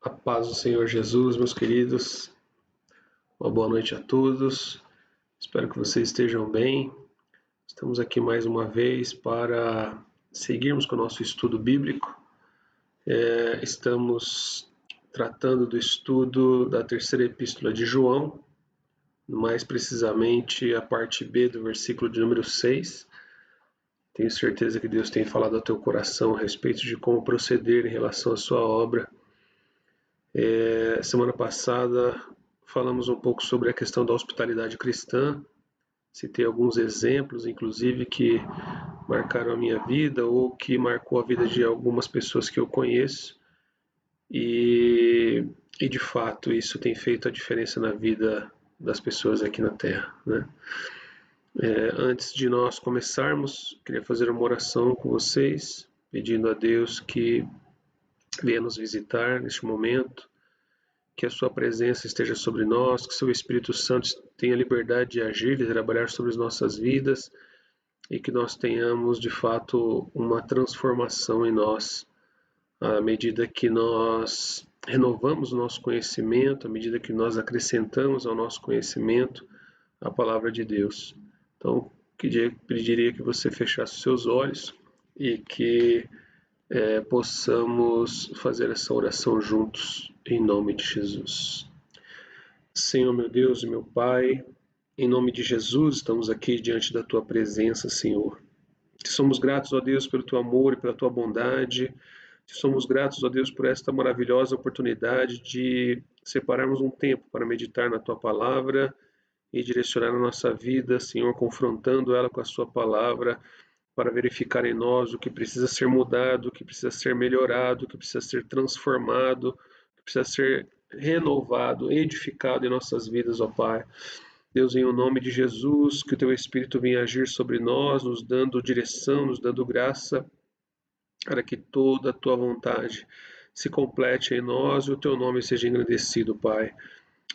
A paz do Senhor Jesus, meus queridos. Uma boa noite a todos. Espero que vocês estejam bem. Estamos aqui mais uma vez para seguirmos com o nosso estudo bíblico. Estamos tratando do estudo da terceira epístola de João, mais precisamente a parte B do versículo de número 6. Tenho certeza que Deus tem falado ao teu coração a respeito de como proceder em relação à sua obra. Semana passada falamos um pouco sobre a questão da hospitalidade cristã, citei alguns exemplos, inclusive, que marcaram a minha vida ou que marcou a vida de algumas pessoas que eu conheço, e de fato isso tem feito a diferença na vida das pessoas aqui na Terra, né? Antes de nós começarmos, queria fazer uma oração com vocês, pedindo a Deus que venha nos visitar neste momento, que a sua presença esteja sobre nós, que seu Espírito Santo tenha liberdade de agir, de trabalhar sobre as nossas vidas e que nós tenhamos de fato uma transformação em nós à medida que nós renovamos o nosso conhecimento, à medida que nós acrescentamos ao nosso conhecimento a palavra de Deus. Então, pediria que você fechasse seus olhos e que possamos fazer essa oração juntos, em nome de Jesus. Senhor, meu Deus e meu Pai, em nome de Jesus, estamos aqui diante da Tua presença, Senhor. Te somos gratos, ó Deus, pelo Teu amor e pela Tua bondade. Te somos gratos, ó Deus, por esta maravilhosa oportunidade de separarmos um tempo para meditar na Tua palavra e direcionar a nossa vida, Senhor, confrontando ela com a Sua palavra, para verificar em nós o que precisa ser mudado, o que precisa ser melhorado, o que precisa ser transformado, o que precisa ser renovado, edificado em nossas vidas, ó Pai. Deus, em o nome de Jesus, que o Teu Espírito venha agir sobre nós, nos dando direção, nos dando graça, para que toda a Tua vontade se complete em nós e o Teu nome seja engrandecido, Pai.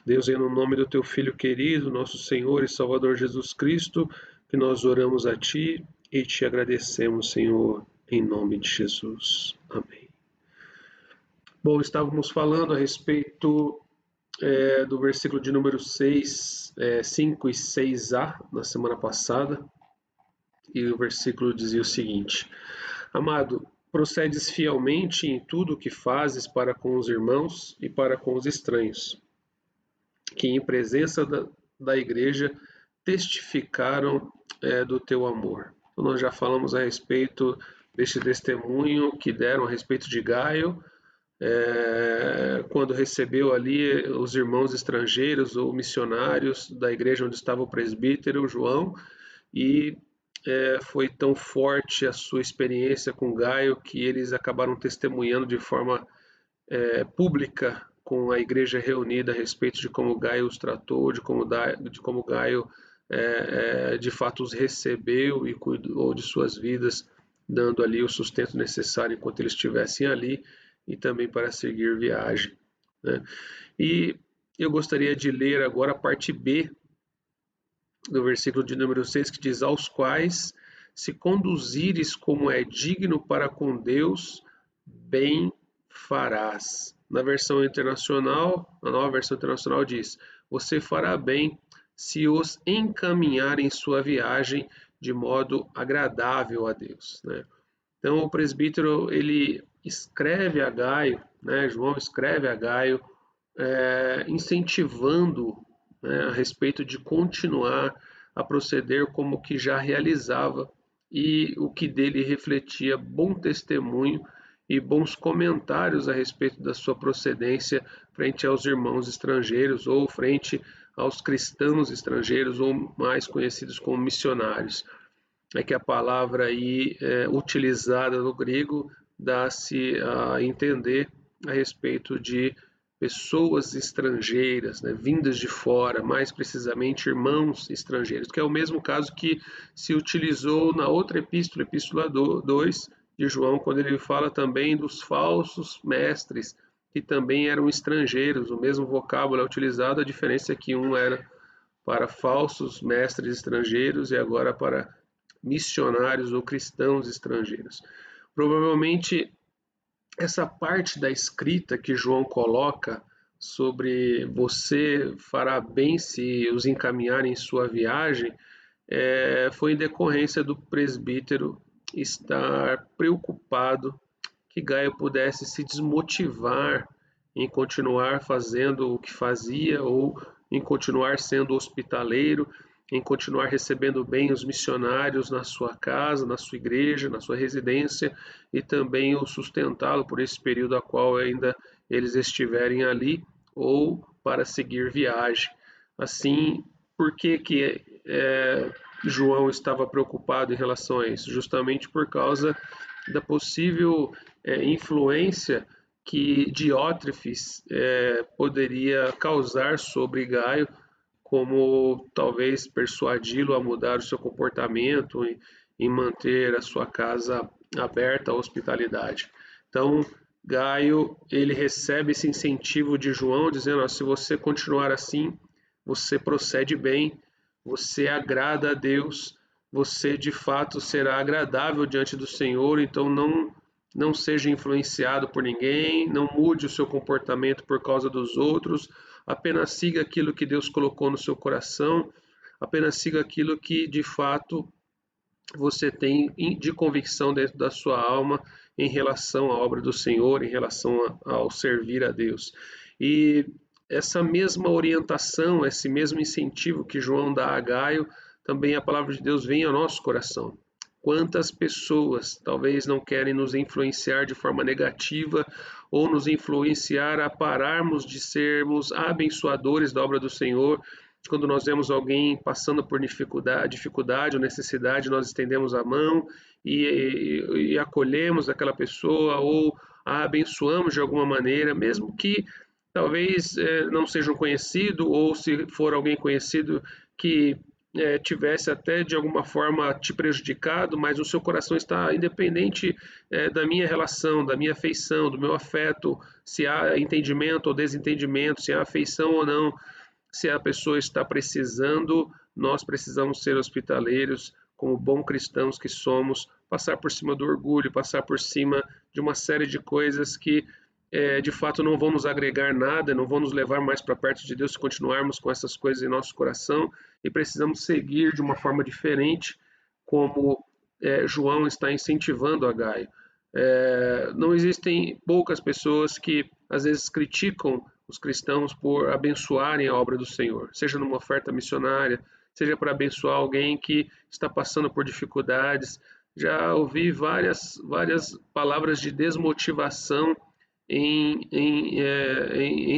Deus, em nome do Teu Filho querido, nosso Senhor e Salvador Jesus Cristo, que nós oramos a Ti e Te agradecemos, Senhor, em nome de Jesus. Amém. Bom, estávamos falando a respeito do versículo de número 6, 5 e 6a, na semana passada, e o versículo dizia o seguinte: Amado, procedes fielmente em tudo o que fazes para com os irmãos e para com os estranhos, que em presença da igreja testificaram do teu amor. Então, nós já falamos a respeito deste testemunho que deram a respeito de Gaio, quando recebeu ali os irmãos estrangeiros ou missionários da igreja onde estava o presbítero João, e foi tão forte a sua experiência com Gaio que eles acabaram testemunhando de forma pública com a igreja reunida a respeito de como Gaio os tratou, de como Gaio de fato os recebeu e cuidou de suas vidas, dando ali o sustento necessário enquanto eles estivessem ali e também para seguir viagem, né? E eu gostaria de ler agora a parte B do versículo de número 6, que diz: aos quais se conduzires como é digno para com Deus, bem farás. Na versão internacional, na nova versão internacional diz: você fará bem se os encaminhar em sua viagem de modo agradável a Deus, né? Então o presbítero ele escreve a Gaio, né? João escreve a Gaio, incentivando, né, a respeito de continuar a proceder como que já realizava, e o que dele refletia bom testemunho e bons comentários a respeito da sua procedência frente aos irmãos estrangeiros ou frente aos cristãos estrangeiros, ou mais conhecidos como missionários. É que a palavra aí utilizada no grego dá-se a entender a respeito de pessoas estrangeiras, né, vindas de fora, mais precisamente irmãos estrangeiros, que é o mesmo caso que se utilizou na outra epístola, epístola 2 de João, quando ele fala também dos falsos mestres, que também eram estrangeiros. O mesmo vocábulo é utilizado, a diferença é que um era para falsos mestres estrangeiros e agora para missionários ou cristãos estrangeiros. Provavelmente essa parte da escrita que João coloca sobre você fará bem se os encaminhar em sua viagem, foi em decorrência do presbítero estar preocupado que Gaio pudesse se desmotivar em continuar fazendo o que fazia ou em continuar sendo hospitaleiro, em continuar recebendo bem os missionários na sua casa, na sua igreja, na sua residência e também o sustentá-lo por esse período a qual ainda eles estiverem ali ou para seguir viagem. Assim, por que João estava preocupado em relação a isso? Justamente por causa da possível influência que Diótrefes poderia causar sobre Gaio, como talvez persuadi-lo a mudar o seu comportamento em manter a sua casa aberta à hospitalidade. Então, Gaio, ele recebe esse incentivo de João, dizendo, se você continuar assim, você procede bem, você agrada a Deus, você de fato será agradável diante do Senhor, então não seja influenciado por ninguém, não mude o seu comportamento por causa dos outros, apenas siga aquilo que Deus colocou no seu coração, apenas siga aquilo que de fato você tem de convicção dentro da sua alma em relação à obra do Senhor, em relação ao servir a Deus. E essa mesma orientação, esse mesmo incentivo que João dá a Gaio, também a palavra de Deus vem ao nosso coração. Quantas pessoas talvez não querem nos influenciar de forma negativa ou nos influenciar a pararmos de sermos abençoadores da obra do Senhor. Quando nós vemos alguém passando por dificuldade ou necessidade, nós estendemos a mão e acolhemos aquela pessoa ou a abençoamos de alguma maneira, mesmo que talvez não seja um conhecido ou se for alguém conhecido que tivesse até de alguma forma te prejudicado, mas o seu coração está independente da minha relação, da minha afeição, do meu afeto, se há entendimento ou desentendimento, se há afeição ou não, se a pessoa está precisando, nós precisamos ser hospitaleiros, como bons cristãos que somos, passar por cima do orgulho, passar por cima de uma série de coisas que de fato não vão nos agregar nada, não vão nos levar mais para perto de Deus se continuarmos com essas coisas em nosso coração e precisamos seguir de uma forma diferente, como João está incentivando a Gaio. Não existem poucas pessoas que às vezes criticam os cristãos por abençoarem a obra do Senhor, seja numa oferta missionária, seja para abençoar alguém que está passando por dificuldades. Já ouvi várias palavras de desmotivação em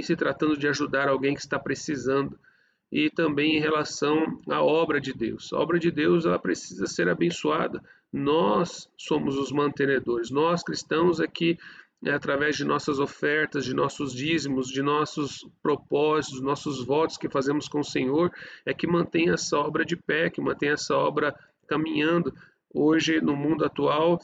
se tratando de ajudar alguém que está precisando e também em relação à obra de Deus. A obra de Deus ela precisa ser abençoada. Nós somos os mantenedores. Nós cristãos é que através de nossas ofertas, de nossos dízimos, de nossos propósitos, nossos votos que fazemos com o Senhor, é que mantém essa obra de pé, que mantém essa obra caminhando. Hoje, no mundo atual,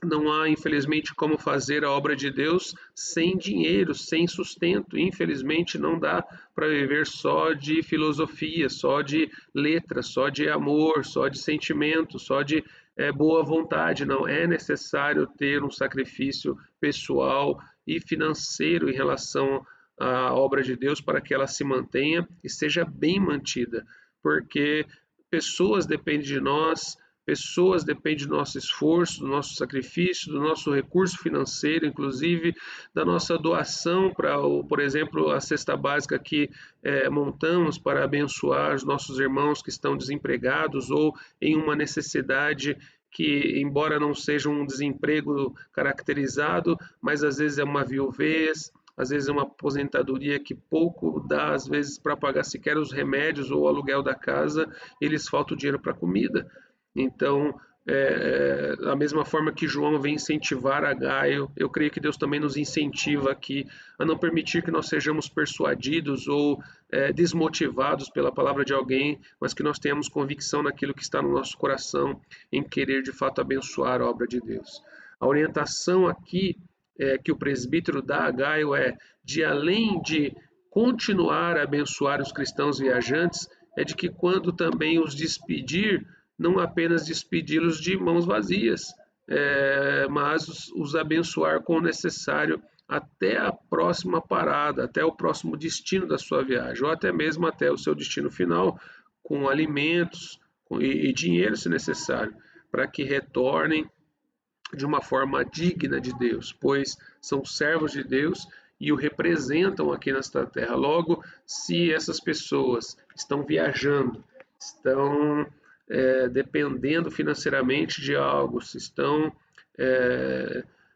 não há, infelizmente, como fazer a obra de Deus sem dinheiro, sem sustento. Infelizmente, não dá para viver só de filosofia, só de letras, só de amor, só de sentimento, só de boa vontade. Não é necessário ter um sacrifício pessoal e financeiro em relação à obra de Deus para que ela se mantenha e seja bem mantida, porque pessoas dependem de nós. Pessoas dependem do nosso esforço, do nosso sacrifício, do nosso recurso financeiro, inclusive da nossa doação para, por exemplo, a cesta básica que montamos para abençoar os nossos irmãos que estão desempregados ou em uma necessidade que, embora não seja um desemprego caracterizado, mas às vezes é uma viuvez, às vezes é uma aposentadoria que pouco dá, às vezes, para pagar sequer os remédios ou o aluguel da casa, eles faltam dinheiro para comida. Então, da mesma forma que João vem incentivar a Gaio, eu creio que Deus também nos incentiva aqui a não permitir que nós sejamos persuadidos ou desmotivados pela palavra de alguém, mas que nós tenhamos convicção naquilo que está no nosso coração, em querer de fato abençoar a obra de Deus. A orientação aqui que o presbítero dá a Gaio de além de continuar a abençoar os cristãos viajantes, é de que quando também os despedir, não apenas despedi-los de mãos vazias, mas os abençoar com o necessário até a próxima parada, até o próximo destino da sua viagem, ou até mesmo até o seu destino final, com alimentos e dinheiro, se necessário, para que retornem de uma forma digna de Deus, pois são servos de Deus e o representam aqui nesta terra. Logo, se essas pessoas estão viajando, estão dependendo financeiramente de algo, se estão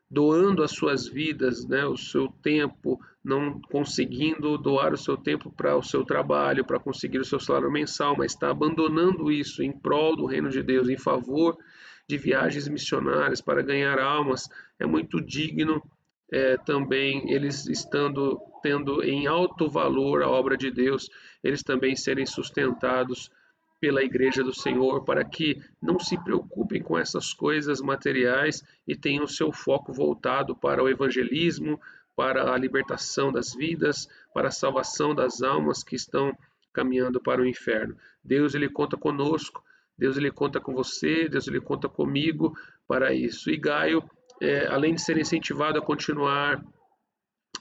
doando as suas vidas, né, o seu tempo, não conseguindo doar o seu tempo para o seu trabalho, para conseguir o seu salário mensal, mas está abandonando isso em prol do reino de Deus, em favor de viagens missionárias para ganhar almas, é muito digno também eles tendo em alto valor a obra de Deus, eles também serem sustentados pela Igreja do Senhor, para que não se preocupem com essas coisas materiais e tenham seu foco voltado para o evangelismo, para a libertação das vidas, para a salvação das almas que estão caminhando para o inferno. Deus, ele conta conosco, Deus, ele conta com você, Deus, ele conta comigo para isso. E Gaio, além de ser incentivado a continuar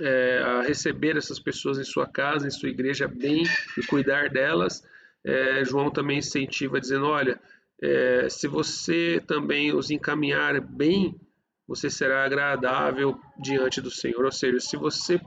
a receber essas pessoas em sua casa, em sua igreja bem e cuidar delas, João também incentiva dizendo, olha, se você também os encaminhar bem, você será agradável diante do Senhor. Ou seja, se você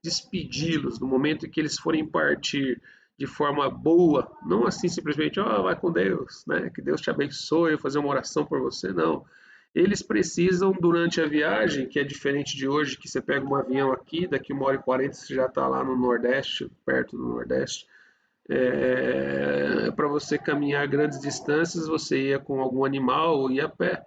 despedi-los no momento em que eles forem partir de forma boa, não assim simplesmente, vai com Deus, né? Que Deus te abençoe, fazer uma oração por você, não. Eles precisam, durante a viagem, que é diferente de hoje, que você pega um avião aqui, daqui 1h40 você já está lá no Nordeste, perto do Nordeste, para você caminhar grandes distâncias, você ia com algum animal ou ia a pé.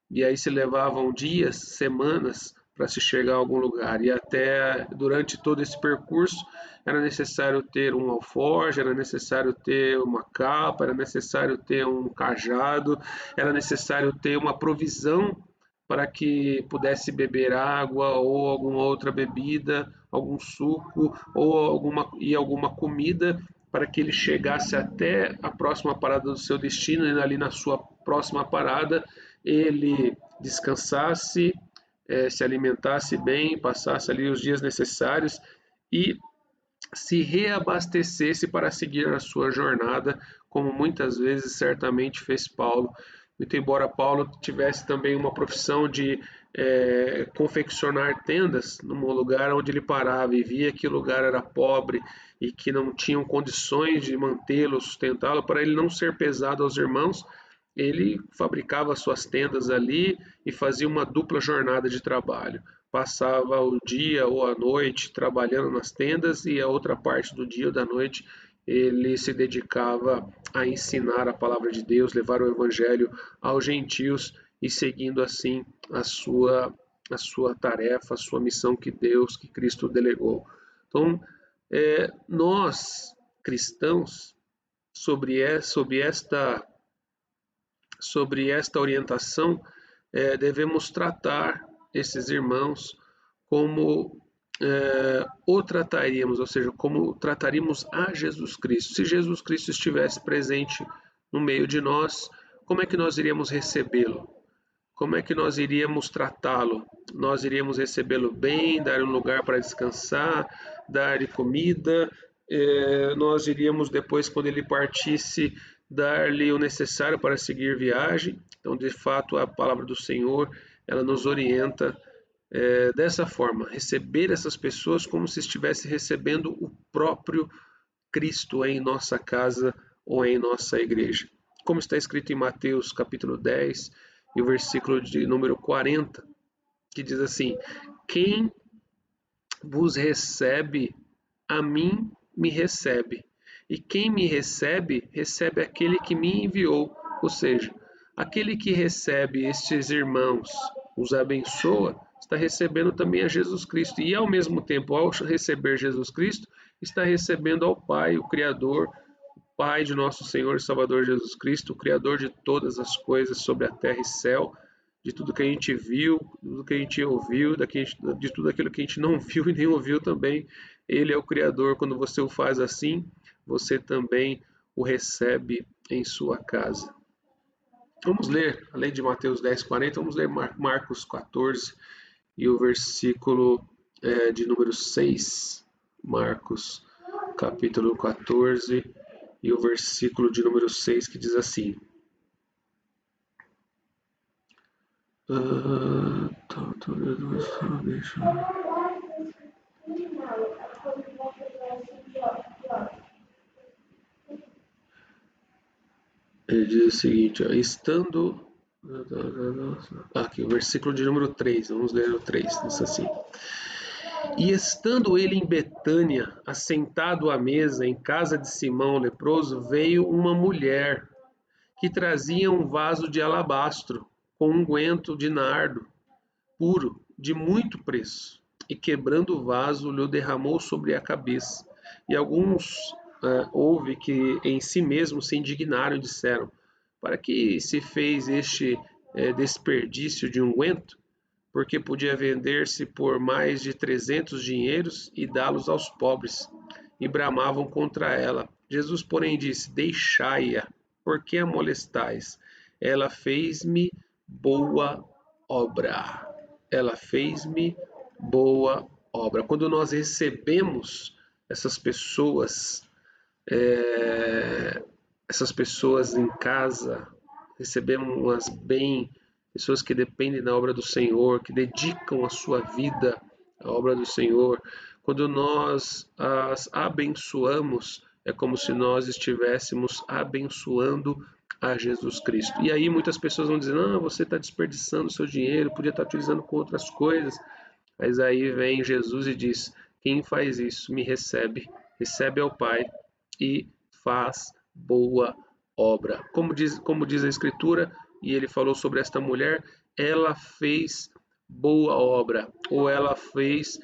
E aí se levavam dias, semanas para se chegar a algum lugar. E até durante todo esse percurso era necessário ter um alforje, era necessário ter uma capa, era necessário ter um cajado, era necessário ter uma provisão para que pudesse beber água ou alguma outra bebida, algum suco ou alguma comida para que ele chegasse até a próxima parada do seu destino e ali na sua próxima parada ele descansasse, se alimentasse bem, passasse ali os dias necessários e se reabastecesse para seguir a sua jornada, como muitas vezes certamente fez Paulo. Muito embora Paulo tivesse também uma profissão de confeccionar tendas num lugar onde ele parava e via que o lugar era pobre e que não tinham condições de mantê-lo, sustentá-lo, para ele não ser pesado aos irmãos, ele fabricava suas tendas ali e fazia uma dupla jornada de trabalho. Passava o dia ou a noite trabalhando nas tendas e a outra parte do dia ou da noite ele se dedicava a ensinar a palavra de Deus, levar o evangelho aos gentios e seguindo assim a sua tarefa, a sua missão que Deus, que Cristo delegou. Então, nós cristãos, sobre esta orientação, devemos tratar esses irmãos como o trataríamos, ou seja, como trataríamos a Jesus Cristo. Se Jesus Cristo estivesse presente no meio de nós, como é que nós iríamos recebê-lo? Como é que nós iríamos tratá-lo? Nós iríamos recebê-lo bem, dar um lugar para descansar, dar-lhe comida, nós iríamos depois, quando ele partisse, dar-lhe o necessário para seguir viagem. Então, de fato, a palavra do Senhor, ela nos orienta dessa forma, receber essas pessoas como se estivesse recebendo o próprio Cristo em nossa casa ou em nossa igreja. Como está escrito em Mateus capítulo 10 e o versículo de número 40, que diz assim: quem vos recebe, a mim me recebe. E quem me recebe, recebe aquele que me enviou. Ou seja, aquele que recebe estes irmãos, os abençoa, está recebendo também a Jesus Cristo. E ao mesmo tempo, ao receber Jesus Cristo, está recebendo ao Pai, o Criador, o Pai de nosso Senhor e Salvador Jesus Cristo, o Criador de todas as coisas sobre a terra e céu, de tudo que a gente viu, de tudo que a gente ouviu, de tudo aquilo que a gente não viu e nem ouviu também. Ele é o Criador. Quando você o faz assim, você também o recebe em sua casa. Vamos ler, além de Mateus 10:40, vamos ler Marcos 14 e o versículo de número 6. Marcos, capítulo 14 e o versículo de número 6, que diz assim. Ele diz o seguinte, ó, estando... Aqui, o versículo de número 3, vamos ler o 3, diz assim. E estando ele em Betânia, assentado à mesa em casa de Simão o leproso, veio uma mulher que trazia um vaso de alabastro com unguento de nardo puro, de muito preço, e quebrando o vaso, lhe derramou sobre a cabeça. E alguns houve que em si mesmos se indignaram e disseram: para que se fez este desperdício de unguento? Porque podia vender-se por mais de 300 dinheiros e dá-los aos pobres. E bramavam contra ela. Jesus, porém, disse: deixai-a, por que a molestais? Ela fez-me boa obra. Ela fez-me boa obra. Quando nós recebemos essas pessoas, é, essas pessoas em casa, recebemos-las bem, pessoas que dependem da obra do Senhor, que dedicam a sua vida à obra do Senhor. Quando nós as abençoamos, é como se nós estivéssemos abençoando a Jesus Cristo. E aí muitas pessoas vão dizer, não, você está desperdiçando o seu dinheiro, podia estar utilizando com outras coisas. Mas aí vem Jesus e diz, quem faz isso me recebe, recebe ao Pai e faz boa obra. Como diz a Escritura, e ele falou sobre esta mulher, ela fez boa obra, ou ela fez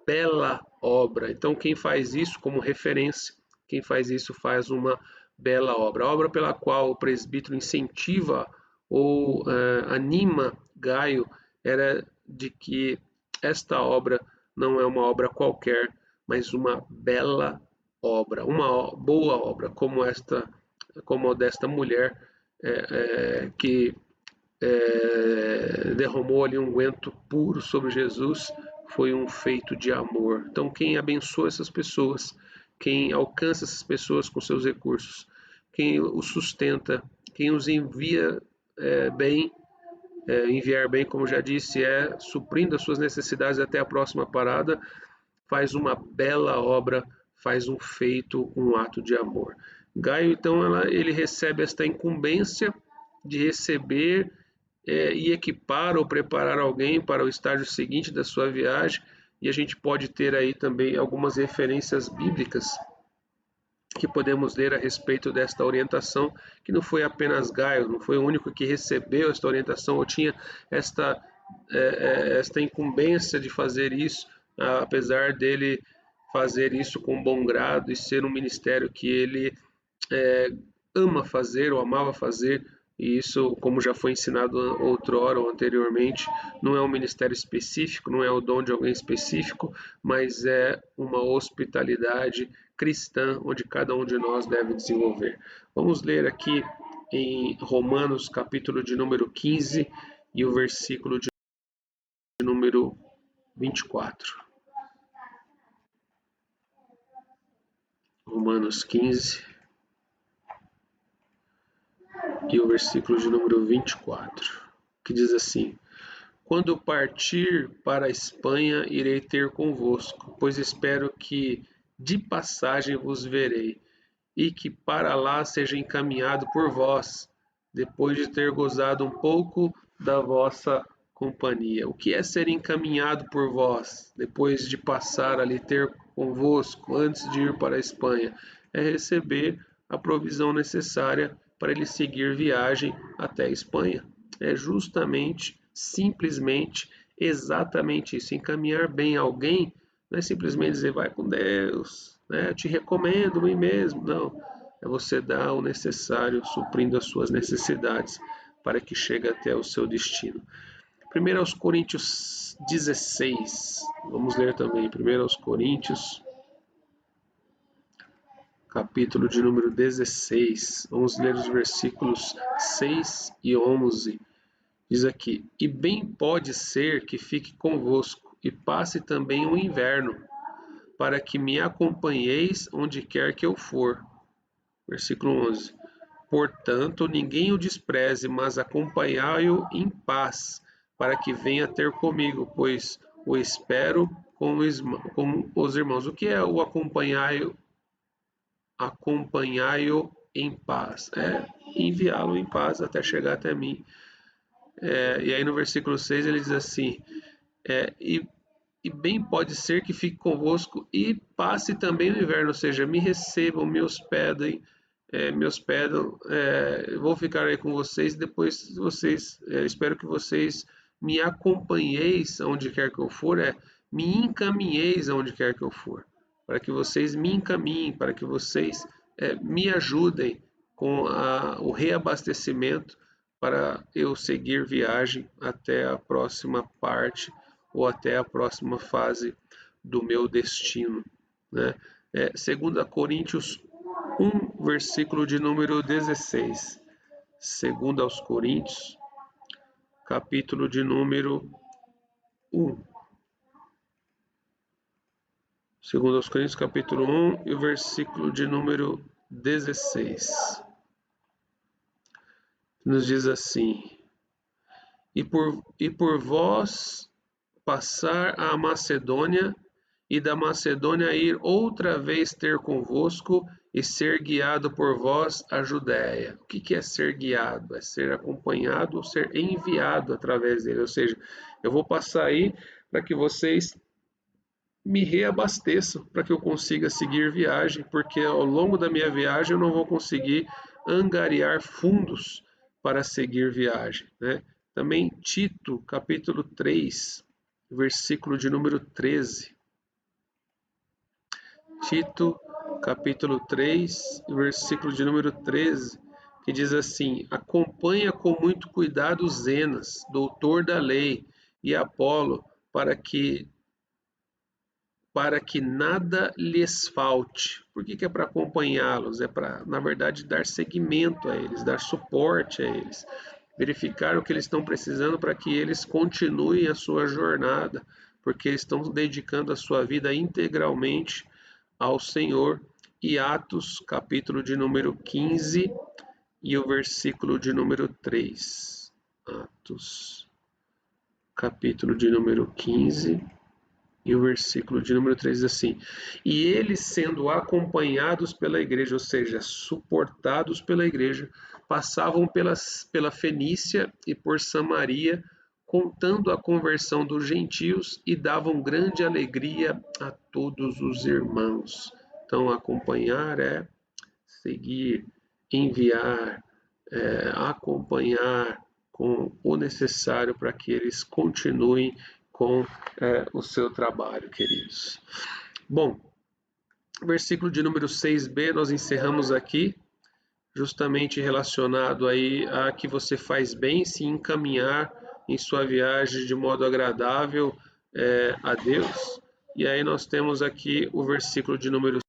bela obra. Então, quem faz isso como referência, quem faz isso faz uma bela obra. A obra pela qual o presbítero incentiva ou anima Gaio era de que esta obra não é uma obra qualquer, mas uma bela obra, uma boa obra, como a desta mulher que derramou ali um unguento puro sobre Jesus, foi um feito de amor. Então, quem abençoa essas pessoas, quem alcança essas pessoas com seus recursos, quem os sustenta, quem os envia bem, enviar bem, como já disse, suprindo as suas necessidades até a próxima parada, faz uma bela obra, faz um feito, um ato de amor. Gaio, então, ele recebe esta incumbência de receber e equipar ou preparar alguém para o estágio seguinte da sua viagem, e a gente pode ter aí também algumas referências bíblicas que podemos ler a respeito desta orientação, que não foi apenas Gaio, não foi o único que recebeu esta orientação ou tinha esta, esta incumbência de fazer isso, apesar dele fazer isso com bom grado e ser um ministério que ele é, ama fazer ou amava fazer, e isso, como já foi ensinado outrora ou anteriormente, não é um ministério específico, não é o dom de alguém específico, mas é uma hospitalidade cristã onde cada um de nós deve desenvolver. Vamos ler aqui em Romanos, capítulo de número 15 e o versículo de número 24. Romanos 15 e o versículo de número 24, que diz assim: quando partir para a Espanha, irei ter convosco, pois espero que de passagem vos verei, e que para lá seja encaminhado por vós, depois de ter gozado um pouco da vossa companhia. O que é ser encaminhado por vós, depois de passar ali ter convosco, antes de ir para a Espanha? É receber a provisão necessária para ele seguir viagem até a Espanha. É justamente, simplesmente, exatamente isso. Encaminhar bem alguém não é simplesmente dizer vai com Deus, né? Eu te recomendo mim mesmo. Não. É você dar o necessário, suprindo as suas necessidades para que chegue até o seu destino. 1 Coríntios 16. Vamos ler também. 1 Coríntios capítulo de número 16. Vamos ler os versículos 6 e 11. Diz aqui: E bem pode ser que fique convosco, e passe também o inverno, para que me acompanheis onde quer que eu for. Versículo 11. Portanto, ninguém o despreze, mas acompanhai-o em paz, para que venha ter comigo, pois o espero com os irmãos. O que é o acompanhai-o? Acompanhai-o em paz. É enviá-lo em paz até chegar até mim. E aí no versículo 6 ele diz assim: é, e bem pode ser que fique convosco e passe também o inverno, ou seja, me recebam, me hospedam, vou ficar aí com vocês, depois vocês, espero que vocês me acompanheis aonde quer que eu for, me encaminheis aonde quer que eu for, para que vocês me encaminhem, para que vocês me ajudem com o reabastecimento para eu seguir viagem até a próxima parte ou até a próxima fase do meu destino, né? 2 Coríntios 1, versículo de número 16. 2 aos Coríntios, capítulo de número 1. 2 aos Coríntios, capítulo 1 e o versículo de número 16. Nos diz assim: E por vós passar a Macedônia, e da Macedônia ir outra vez ter convosco, e ser guiado por vós a Judéia. O que é ser guiado? É ser acompanhado ou ser enviado através dele. Ou seja, eu vou passar aí para que vocês me reabasteçam, para que eu consiga seguir viagem, porque ao longo da minha viagem eu não vou conseguir angariar fundos para seguir viagem, né? Também Tito, capítulo 3, versículo de número 13. Tito, capítulo 3, versículo de número 13, que diz assim: Acompanha com muito cuidado Zenas, doutor da lei, e Apolo, para que nada lhes falte. Por que é para acompanhá-los? É para, na verdade, dar seguimento a eles, dar suporte a eles, verificar o que eles estão precisando para que eles continuem a sua jornada, porque eles estão dedicando a sua vida integralmente ao Senhor. E Atos, capítulo de número 15 e o versículo de número 3. Atos, capítulo de número 15 e o versículo de número 3 diz assim: E eles, sendo acompanhados pela igreja, ou seja, suportados pela igreja, passavam pela Fenícia e por Samaria, contando a conversão dos gentios e davam grande alegria a todos os irmãos. Então, acompanhar é seguir, enviar, acompanhar com o necessário para que eles continuem com o seu trabalho, queridos. Bom, versículo de número 6b, nós encerramos aqui, justamente relacionado aí a que você faz bem se encaminhar em sua viagem de modo agradável a Deus. E aí nós temos aqui o versículo de número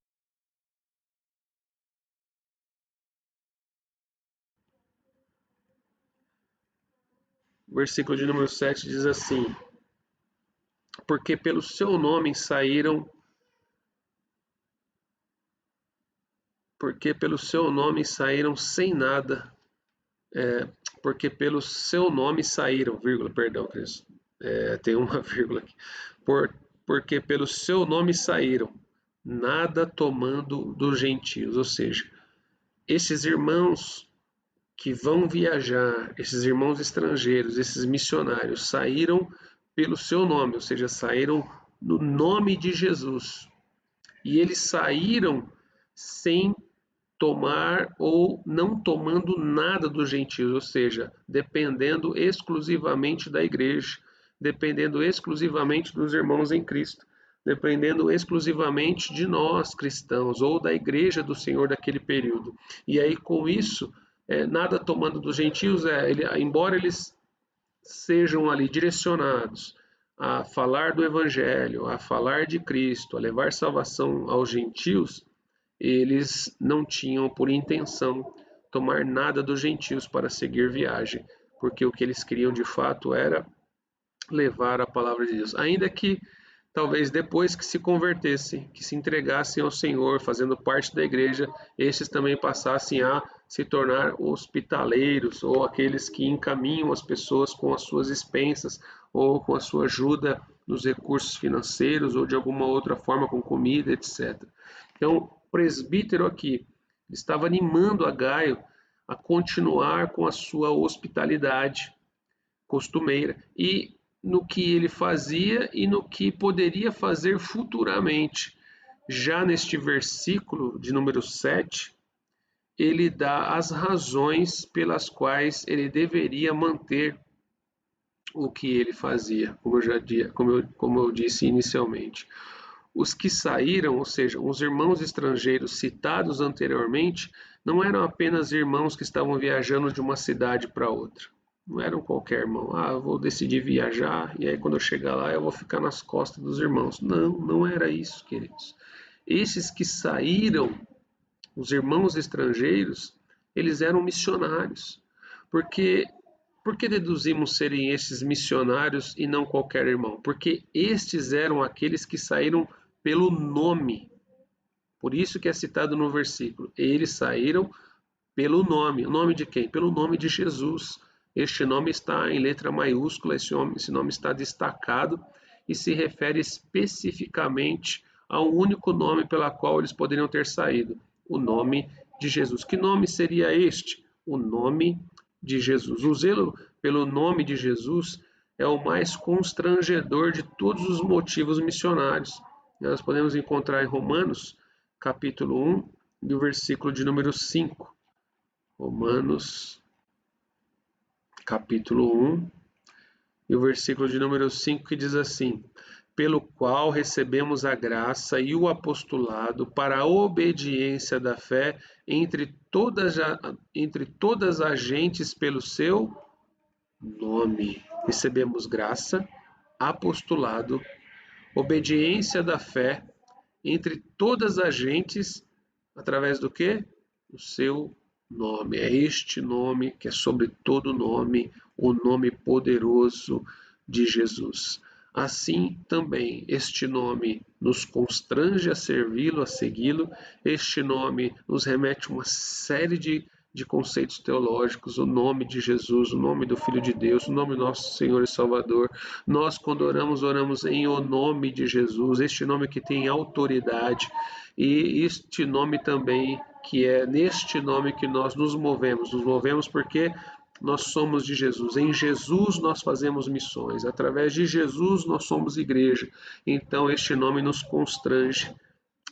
versículo de número 7 diz assim: Porque pelo seu nome saíram sem nada, porque pelo seu nome saíram, vírgula, perdão, Cris, tem uma vírgula aqui, porque pelo seu nome saíram, nada tomando dos gentios, ou seja, esses irmãos que vão viajar, esses irmãos estrangeiros, esses missionários, saíram pelo seu nome, ou seja, saíram no nome de Jesus, e eles saíram sem tomar ou não tomando nada dos gentios, ou seja, dependendo exclusivamente da igreja, dependendo exclusivamente dos irmãos em Cristo, dependendo exclusivamente de nós cristãos ou da igreja do Senhor daquele período. E aí com isso, nada tomando dos gentios, embora eles sejam ali direcionados a falar do evangelho, a falar de Cristo, a levar salvação aos gentios, eles não tinham por intenção tomar nada dos gentios para seguir viagem, porque o que eles queriam de fato era levar a palavra de Deus. Ainda que talvez depois que se convertessem, que se entregassem ao Senhor, fazendo parte da igreja, estes também passassem a se tornar hospitaleiros, ou aqueles que encaminham as pessoas com as suas expensas, ou com a sua ajuda nos recursos financeiros, ou de alguma outra forma, com comida, etc. Então, o presbítero aqui estava animando a Gaio a continuar com a sua hospitalidade costumeira e no que ele fazia e no que poderia fazer futuramente. Já neste versículo de número 7, ele dá as razões pelas quais ele deveria manter o que ele fazia, como eu disse inicialmente. Os que saíram, ou seja, os irmãos estrangeiros citados anteriormente, não eram apenas irmãos que estavam viajando de uma cidade para outra. Não eram qualquer irmão. Ah, eu vou decidir viajar e aí quando eu chegar lá eu vou ficar nas costas dos irmãos. Não, não era isso, queridos. Esses que saíram, os irmãos estrangeiros, eles eram missionários. Porque por que deduzimos serem estes missionários e não qualquer irmão? Porque estes eram aqueles que saíram pelo nome. Por isso que é citado no versículo. Eles saíram pelo nome. O nome de quem? Pelo nome de Jesus. Este nome está em letra maiúscula, esse nome está destacado e se refere especificamente a um único nome pela qual eles poderiam ter saído, o nome de Jesus. Que nome seria este? O nome de Jesus. O zelo pelo nome de Jesus é o mais constrangedor de todos os motivos missionários. Nós podemos encontrar em Romanos, capítulo 1, do versículo de número 5. Romanos, capítulo 1, e o versículo de número 5, que diz assim: pelo qual recebemos a graça e o apostolado para a obediência da fé entre todas as gentes pelo seu nome. Recebemos graça, apostolado, obediência da fé entre todas as gentes, através do quê? O seu nome. É este nome que é sobre todo nome, o nome poderoso de Jesus. Assim também, este nome nos constrange a servi-lo, a segui-lo. Este nome nos remete a uma série de conceitos teológicos, o nome de Jesus, o nome do Filho de Deus, o nome do nosso Senhor e Salvador. Nós, quando oramos, oramos em o nome de Jesus, este nome que tem autoridade, e este nome também, que é neste nome que nós nos movemos porque nós somos de Jesus, em Jesus nós fazemos missões, através de Jesus nós somos igreja, então este nome nos constrange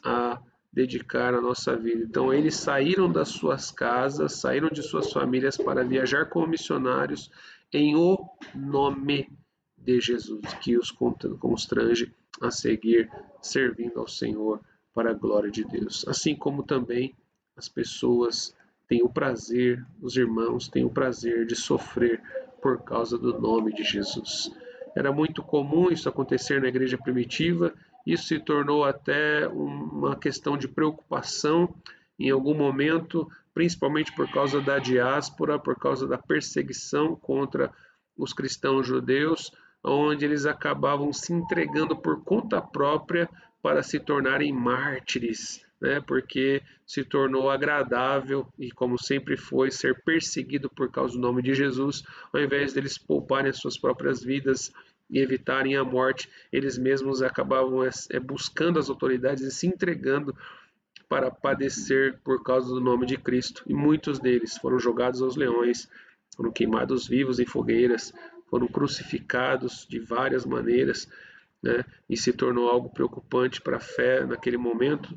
a dedicar a nossa vida. Então eles saíram das suas casas, saíram de suas famílias para viajar como missionários em o nome de Jesus, que os constrange a seguir servindo ao Senhor para a glória de Deus. Assim como também as pessoas têm o prazer, os irmãos têm o prazer de sofrer por causa do nome de Jesus. Era muito comum isso acontecer na igreja primitiva, isso se tornou até uma questão de preocupação em algum momento, principalmente por causa da diáspora, por causa da perseguição contra os cristãos judeus, onde eles acabavam se entregando por conta própria para se tornarem mártires, né? Porque se tornou agradável e, como sempre foi, ser perseguido por causa do nome de Jesus, ao invés deles pouparem as suas próprias vidas e evitarem a morte, eles mesmos acabavam buscando as autoridades e se entregando para padecer por causa do nome de Cristo. E muitos deles foram jogados aos leões, foram queimados vivos em fogueiras, foram crucificados de várias maneiras, né? E se tornou algo preocupante para a fé naquele momento,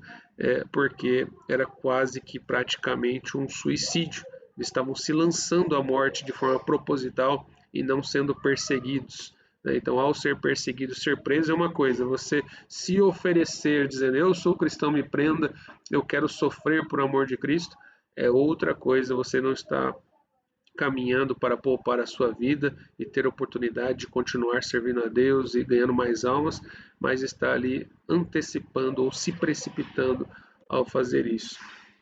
porque era quase que praticamente um suicídio. Eles estavam se lançando à morte de forma proposital e não sendo perseguidos. Então, ao ser perseguido, ser preso é uma coisa, você se oferecer dizendo, eu sou cristão, me prenda, eu quero sofrer por amor de Cristo, é outra coisa, você não está caminhando para poupar a sua vida e ter a oportunidade de continuar servindo a Deus e ganhando mais almas, mas está ali antecipando ou se precipitando ao fazer isso.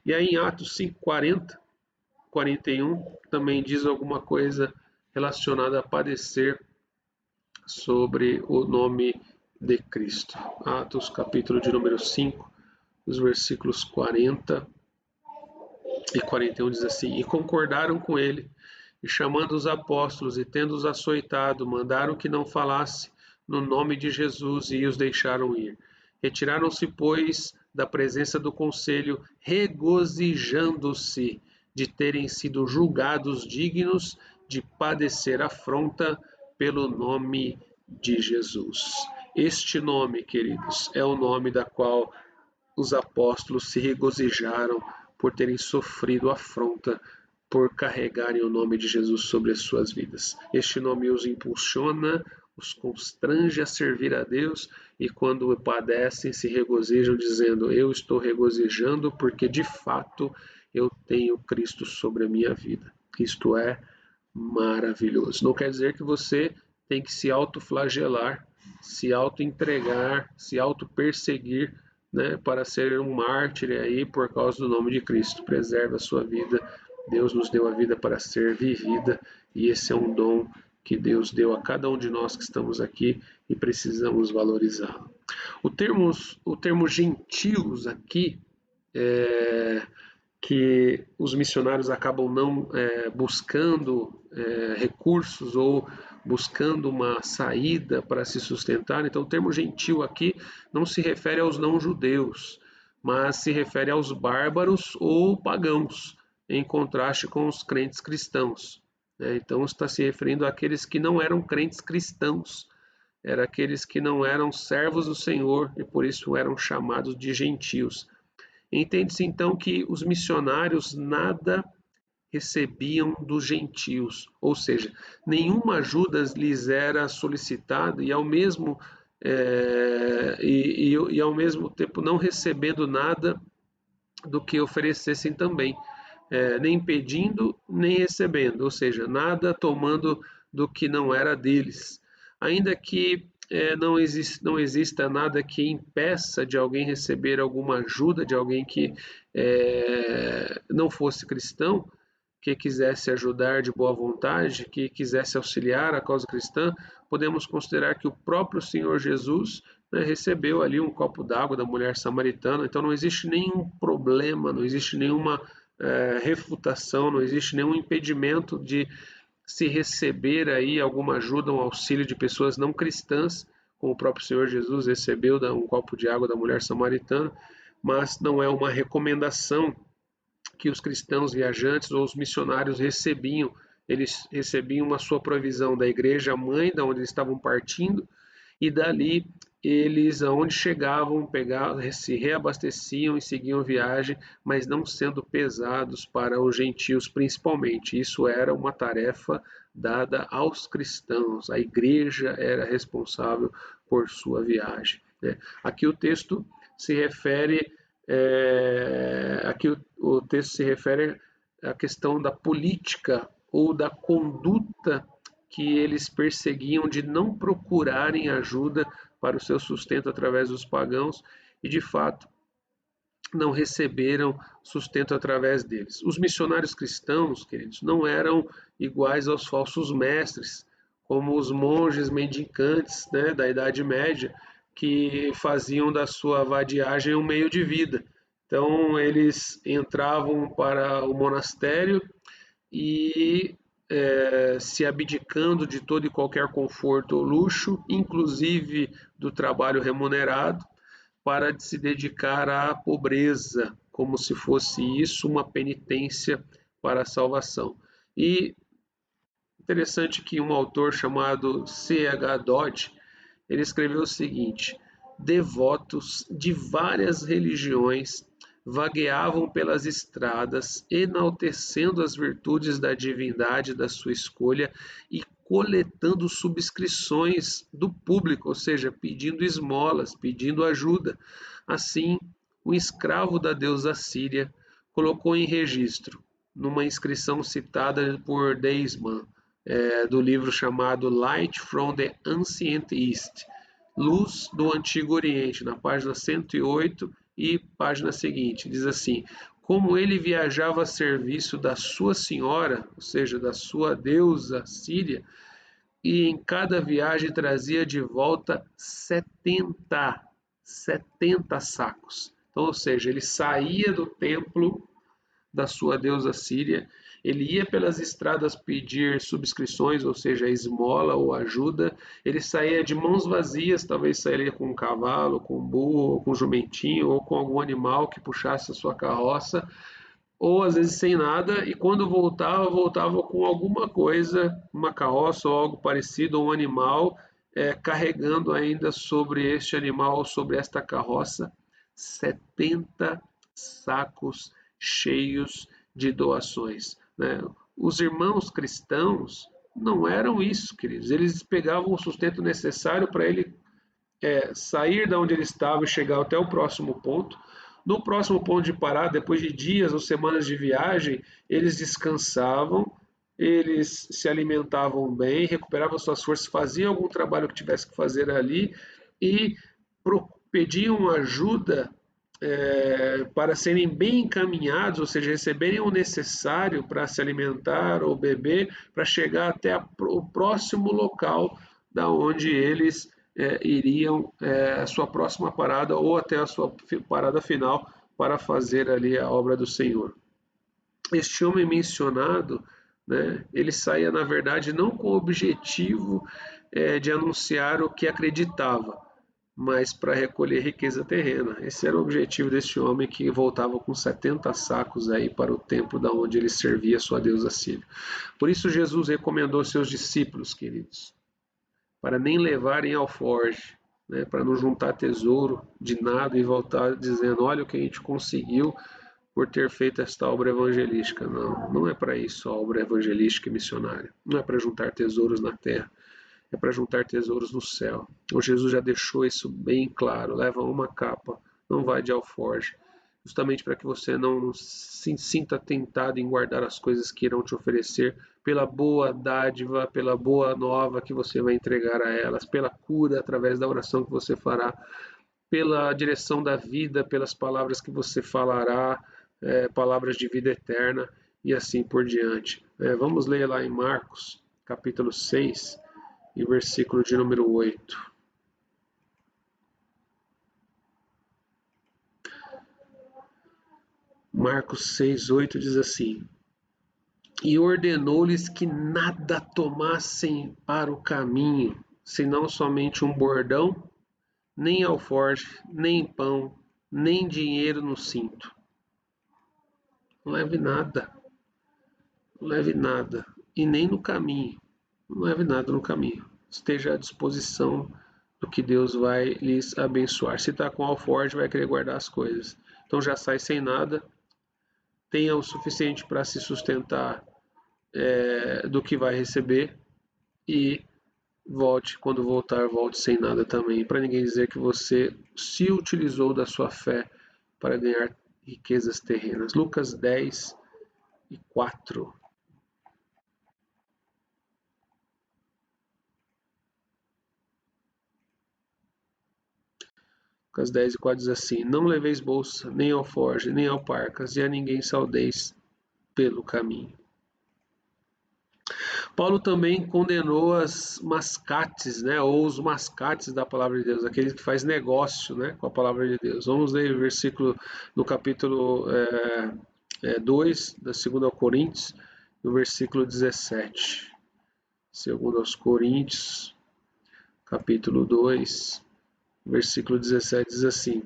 E aí em Atos 5:40, 41, também diz alguma coisa relacionada a padecer sobre o nome de Cristo. Atos, capítulo de número 5, os versículos 40 e 41 diz assim: E concordaram com ele, e chamando os apóstolos, e tendo-os açoitado, mandaram que não falasse no nome de Jesus, e os deixaram ir. Retiraram-se, pois, da presença do conselho, regozijando-se de terem sido julgados dignos de padecer afronta pelo nome de Jesus. Este nome, queridos, é o nome da qual os apóstolos se regozijaram por terem sofrido afronta, por carregarem o nome de Jesus sobre as suas vidas. Este nome os impulsiona, os constrange a servir a Deus, e quando padecem, se regozijam, dizendo: Eu estou regozijando porque de fato eu tenho Cristo sobre a minha vida. Isto é maravilhoso. Não quer dizer que você tem que se autoflagelar, se auto-entregar, se auto-perseguir, né, para ser um mártir aí por causa do nome de Cristo. Preserve a sua vida. Deus nos deu a vida para ser vivida, e esse é um dom que Deus deu a cada um de nós que estamos aqui e precisamos valorizá-lo. O termo gentios aqui que os missionários acabam não buscando recursos ou buscando uma saída para se sustentar. Então, o termo gentil aqui não se refere aos não-judeus, mas se refere aos bárbaros ou pagãos, em contraste com os crentes cristãos. Então, está se referindo àqueles que não eram crentes cristãos, eram aqueles que não eram servos do Senhor e por isso eram chamados de gentios. Entende-se então que os missionários nada recebiam dos gentios, ou seja, nenhuma ajuda lhes era solicitada e ao mesmo tempo não recebendo nada do que oferecessem também, nem pedindo nem recebendo, ou seja, nada tomando do que não era deles. Ainda que não exista nada que impeça de alguém receber alguma ajuda de alguém que não fosse cristão, que quisesse ajudar de boa vontade, que quisesse auxiliar a causa cristã, podemos considerar que o próprio Senhor Jesus, né, recebeu ali um copo d'água da mulher samaritana. Então não existe nenhum problema, não existe nenhuma refutação, não existe nenhum impedimento de se receber aí alguma ajuda, um auxílio de pessoas não cristãs, como o próprio Senhor Jesus recebeu um copo de água da mulher samaritana, mas não é uma recomendação que os cristãos viajantes ou os missionários recebiam. Eles recebiam a sua provisão da igreja mãe, da onde eles estavam partindo, e dali eles, aonde chegavam, pegavam, se reabasteciam e seguiam viagem, mas não sendo pesados para os gentios principalmente. Isso era uma tarefa dada aos cristãos. A igreja era responsável por sua viagem. Aqui o texto se refere o texto se refere à questão da política ou da conduta que eles perseguiam de não procurarem ajuda para o seu sustento através dos pagãos e, de fato, não receberam sustento através deles. Os missionários cristãos, queridos, não eram iguais aos falsos mestres, como os monges mendicantes, né, da Idade Média, que faziam da sua vadiagem um meio de vida. Então, eles entravam para o monastério e se abdicando de todo e qualquer conforto ou luxo, inclusive do trabalho remunerado, para se dedicar à pobreza, como se fosse isso uma penitência para a salvação. E interessante que um autor chamado C.H. Dodd, ele escreveu o seguinte: devotos de várias religiões vagueavam pelas estradas, enaltecendo as virtudes da divindade da sua escolha e coletando subscrições do público, ou seja, pedindo esmolas, pedindo ajuda. Assim, um escravo da deusa Síria colocou em registro, numa inscrição citada por Deisman, do livro chamado Light from the Ancient East, Luz do Antigo Oriente, na página 108 E página seguinte, diz assim: como ele viajava a serviço da sua senhora, ou seja, da sua deusa Síria, e em cada viagem trazia de volta 70 sacos. Então, ou seja, ele saía do templo da sua deusa Síria, ele ia pelas estradas pedir subscrições, ou seja, esmola ou ajuda, ele saía de mãos vazias, talvez sairia com um cavalo, com um burro, ou com um jumentinho, ou com algum animal que puxasse a sua carroça, ou às vezes sem nada, e quando voltava, voltava com alguma coisa, uma carroça ou algo parecido, ou um animal, carregando ainda sobre este animal, sobre esta carroça, 70 sacos cheios de doações. Né? Os irmãos cristãos não eram isso, queridos. Eles pegavam o sustento necessário para ele sair da onde ele estava e chegar até o próximo ponto. No próximo ponto de parada, depois de dias ou semanas de viagem, eles descansavam, eles se alimentavam bem, recuperavam suas forças, faziam algum trabalho que tivesse que fazer ali e pediam ajuda para serem bem encaminhados, ou seja, receberem o necessário para se alimentar ou beber, para chegar até o próximo local da onde eles iriam a sua próxima parada ou até a sua parada final para fazer ali a obra do Senhor. Este homem mencionado, né, ele saía na verdade não com o objetivo de anunciar o que acreditava, mas para recolher riqueza terrena. Esse era o objetivo deste homem que voltava com 70 sacos aí para o templo da onde ele servia sua deusa Síria. Por isso Jesus recomendou aos seus discípulos, queridos, para nem levarem alforje, né, para não juntar tesouro de nada e voltar dizendo, olha o que a gente conseguiu por ter feito esta obra evangelística. Não, não é para isso a obra evangelística e missionária. Não é para juntar tesouros na terra, é para juntar tesouros no céu. O Jesus já deixou isso bem claro. Leva uma capa, não vai de alforje, justamente para que você não se sinta tentado em guardar as coisas que irão te oferecer pela boa dádiva, pela boa nova que você vai entregar a elas, pela cura através da oração que você fará, pela direção da vida, pelas palavras que você falará, palavras de vida eterna e assim por diante. Vamos ler lá em Marcos, capítulo 6, e versículo de número 8. Marcos 6, 8 diz assim: e ordenou-lhes que nada tomassem para o caminho, senão somente um bordão, nem alforje, nem pão, nem dinheiro no cinto. Não leve nada, não leve nada, e nem no caminho, não leve nada no caminho. Esteja à disposição do que Deus vai lhes abençoar. Se está com alforje, vai querer guardar as coisas. Então já sai sem nada, tenha o suficiente para se sustentar do que vai receber e volte, quando voltar, volte sem nada também, para ninguém dizer que você se utilizou da sua fé para ganhar riquezas terrenas. Lucas 10 e 4. Lucas 10 e 4 diz assim: não leveis bolsa, nem alforje, nem alparcas, e a ninguém saudeis pelo caminho. Paulo também condenou as mascates, né, ou os mascates da palavra de Deus, aqueles que faz negócio, né, com a palavra de Deus. Vamos ler o versículo no capítulo 2 da 2 Coríntios, no versículo 17. 2 Coríntios, capítulo 2, versículo 17 diz assim: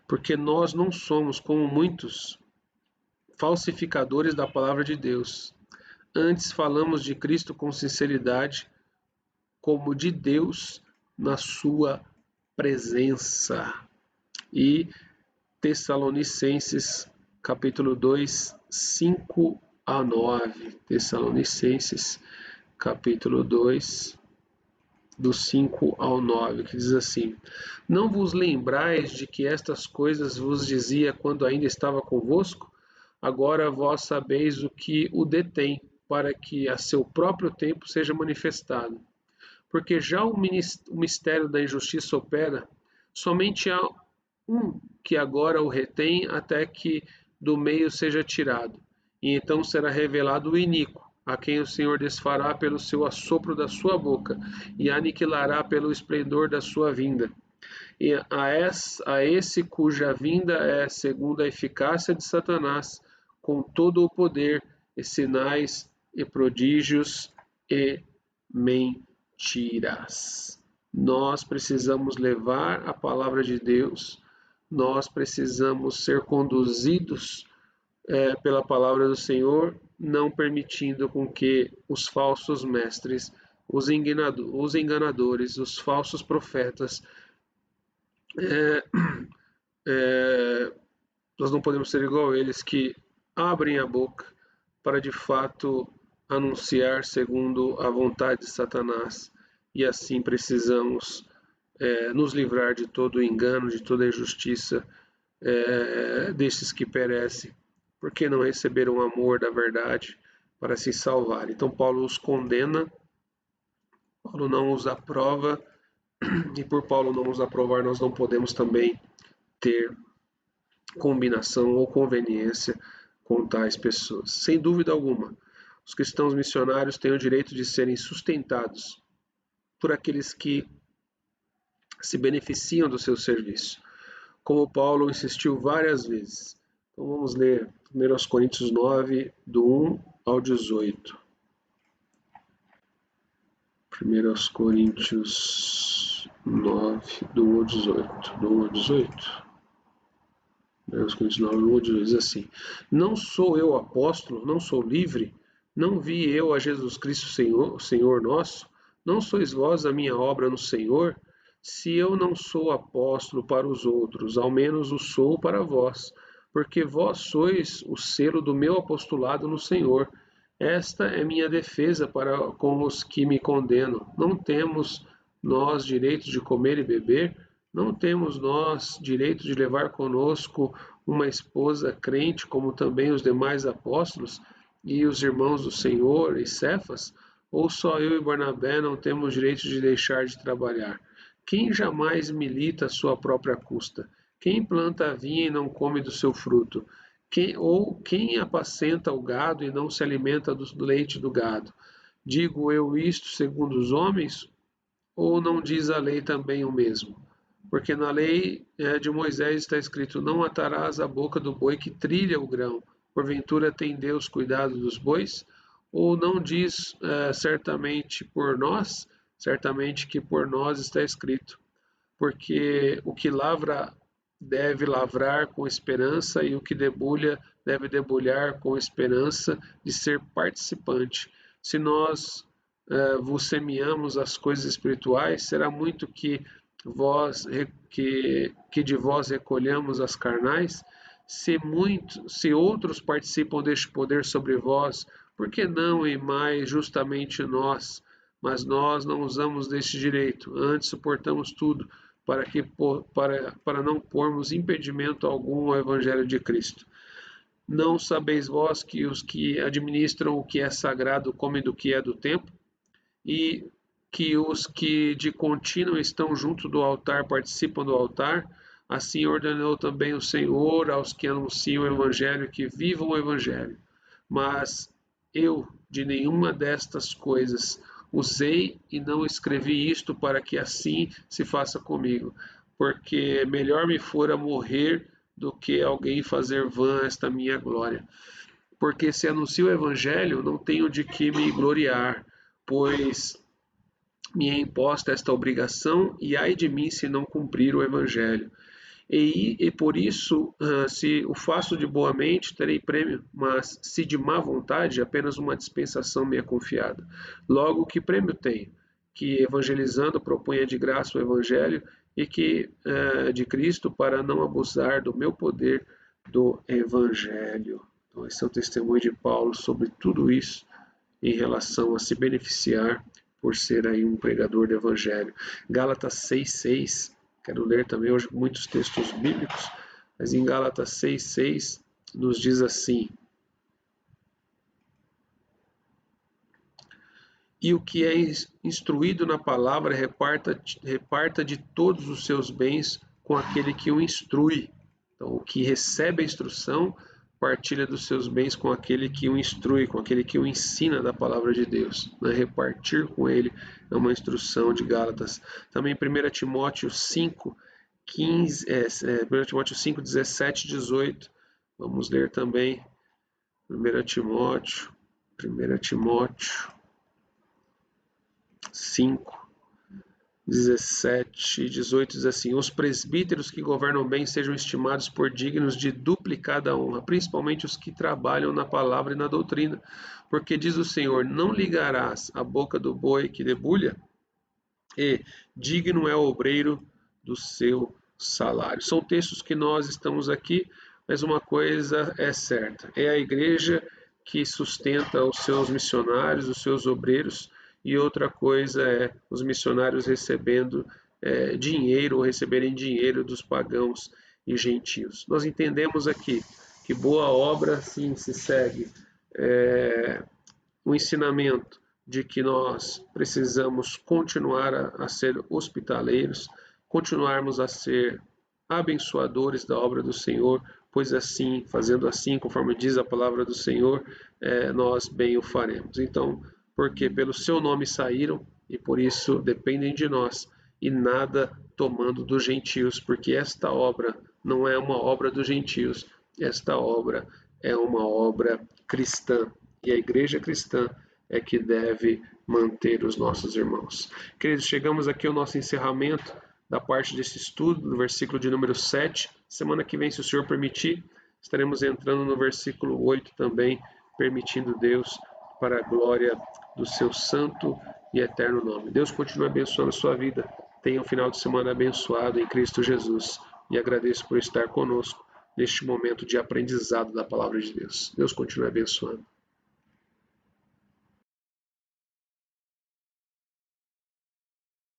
porque nós não somos como muitos falsificadores da palavra de Deus. Antes falamos de Cristo com sinceridade, como de Deus na sua presença. E Tessalonicenses, capítulo 2, 5 a 9. Tessalonicenses, capítulo 2, do 5 ao 9, que diz assim: não vos lembrais de que estas coisas vos dizia quando ainda estava convosco? Agora vós sabeis o que o detém, para que a seu próprio tempo seja manifestado. Porque já o mistério da injustiça opera, somente há um que agora o retém até que do meio seja tirado. E então será revelado o iníquo, a quem o Senhor desfará pelo seu assopro da sua boca, e aniquilará pelo esplendor da sua vinda. E a esse cuja vinda é segundo a eficácia de Satanás, com todo o poder, e sinais, e prodígios, e mentiras. Nós precisamos levar a palavra de Deus, nós precisamos ser conduzidos pela palavra do Senhor, não permitindo com que os falsos mestres, os enganadores, os falsos profetas, é, é, nós não podemos ser igual a eles que abrem a boca para de fato anunciar segundo a vontade de Satanás, e assim precisamos nos livrar de todo o engano, de toda a injustiça destes que perecem, porque não receberam o amor da verdade para se salvar. Então Paulo os condena, Paulo não os aprova, e por Paulo não os aprovar, nós não podemos também ter combinação ou conveniência com tais pessoas. Sem dúvida alguma, os cristãos missionários têm o direito de serem sustentados por aqueles que se beneficiam do seu serviço, como Paulo insistiu várias vezes. Então vamos ler 1 Coríntios 9, do 1 ao 18. 1 Coríntios 9, do 1 ao 18. Do 1 ao 18. Os Coríntios 9, diz assim: Não sou eu apóstolo, não sou livre, não vi eu a Jesus Cristo Senhor nosso? Não sois vós a minha obra no Senhor? Se eu não sou apóstolo para os outros, ao menos o sou para vós, porque vós sois o selo do meu apostolado no Senhor. Esta é minha defesa para com os que me condenam. Não temos nós direito de comer e beber? Não temos nós direito de levar conosco uma esposa crente, como também os demais apóstolos e os irmãos do Senhor e Cefas? Ou só eu e Barnabé não temos direito de deixar de trabalhar? Quem jamais milita à sua própria custa? Quem planta a vinha e não come do seu fruto? Quem apacenta o gado e não se alimenta do leite do gado? Digo eu isto segundo os homens? Ou não diz a lei também o mesmo? Porque na lei de Moisés está escrito: Não atarás a boca do boi que trilha o grão. Porventura tem Deus cuidado dos bois? Ou não diz certamente por nós? Certamente que por nós está escrito: Porque o que lavra deve lavrar com esperança, e o que debulha deve debulhar com esperança de ser participante. Se nós vos semeamos as coisas espirituais, será muito que de vós recolhamos as carnais? Se outros participam deste poder sobre vós, por que não e mais justamente nós? Mas nós não usamos deste direito, antes suportamos tudo, para não pormos impedimento algum ao Evangelho de Cristo. Não sabeis vós que os que administram o que é sagrado comem do que é do templo? E que os que de contínuo estão junto do altar participam do altar? Assim ordenou também o Senhor aos que anunciam o Evangelho que vivam o Evangelho. Mas eu de nenhuma destas coisas usei e não escrevi isto para que assim se faça comigo, porque melhor me fora morrer do que alguém fazer vã esta minha glória. Porque se anuncio o Evangelho, não tenho de que me gloriar, pois me é imposta esta obrigação, e ai de mim se não cumprir o Evangelho. E por isso, se o faço de boa mente, terei prêmio, mas se de má vontade, apenas uma dispensação me é confiada. Logo, que prêmio tenho? Que evangelizando proponha de graça o Evangelho e que de Cristo, para não abusar do meu poder do Evangelho. Então, esse é o testemunho de Paulo sobre tudo isso em relação a se beneficiar por ser aí um pregador do Evangelho. Gálatas 6,6. Quero ler também hoje muitos textos bíblicos, mas em Gálatas 6,6 nos diz assim: E o que é instruído na palavra reparta de todos os seus bens com aquele que o instrui. Então, o que recebe a instrução partilha dos seus bens com aquele que o instrui, com aquele que o ensina da palavra de Deus. Né? Repartir com ele é uma instrução de Gálatas. Também 1 Timóteo 5, 15, 1 Timóteo 5, 17, 18. Vamos ler também 1 Timóteo 5, 17 e 18 diz assim: os presbíteros que governam bem sejam estimados por dignos de duplicada honra, principalmente os que trabalham na palavra e na doutrina. Porque diz o Senhor: não ligarás a boca do boi que debulha, e digno é o obreiro do seu salário. São textos que nós estamos aqui, mas uma coisa é certa: é a igreja que sustenta os seus missionários, os seus obreiros, e outra coisa é os missionários recebendo dinheiro ou receberem dinheiro dos pagãos e gentios. Nós entendemos aqui que boa obra sim se segue o ensinamento de que nós precisamos continuar a ser hospitaleiros, continuarmos a ser abençoadores da obra do Senhor, pois assim, fazendo assim, conforme diz a palavra do Senhor, nós bem o faremos. Então, porque pelo seu nome saíram e por isso dependem de nós, e nada tomando dos gentios, porque esta obra não é uma obra dos gentios, esta obra é uma obra cristã, e a igreja cristã é que deve manter os nossos irmãos. Queridos, chegamos aqui ao nosso encerramento da parte desse estudo, do versículo de número 7. Semana que vem, se o Senhor permitir, estaremos entrando no versículo 8 também, permitindo Deus, para a glória do seu santo e eterno nome. Deus continue abençoando a sua vida. Tenha um final de semana abençoado em Cristo Jesus. E agradeço por estar conosco neste momento de aprendizado da palavra de Deus. Deus continue abençoando.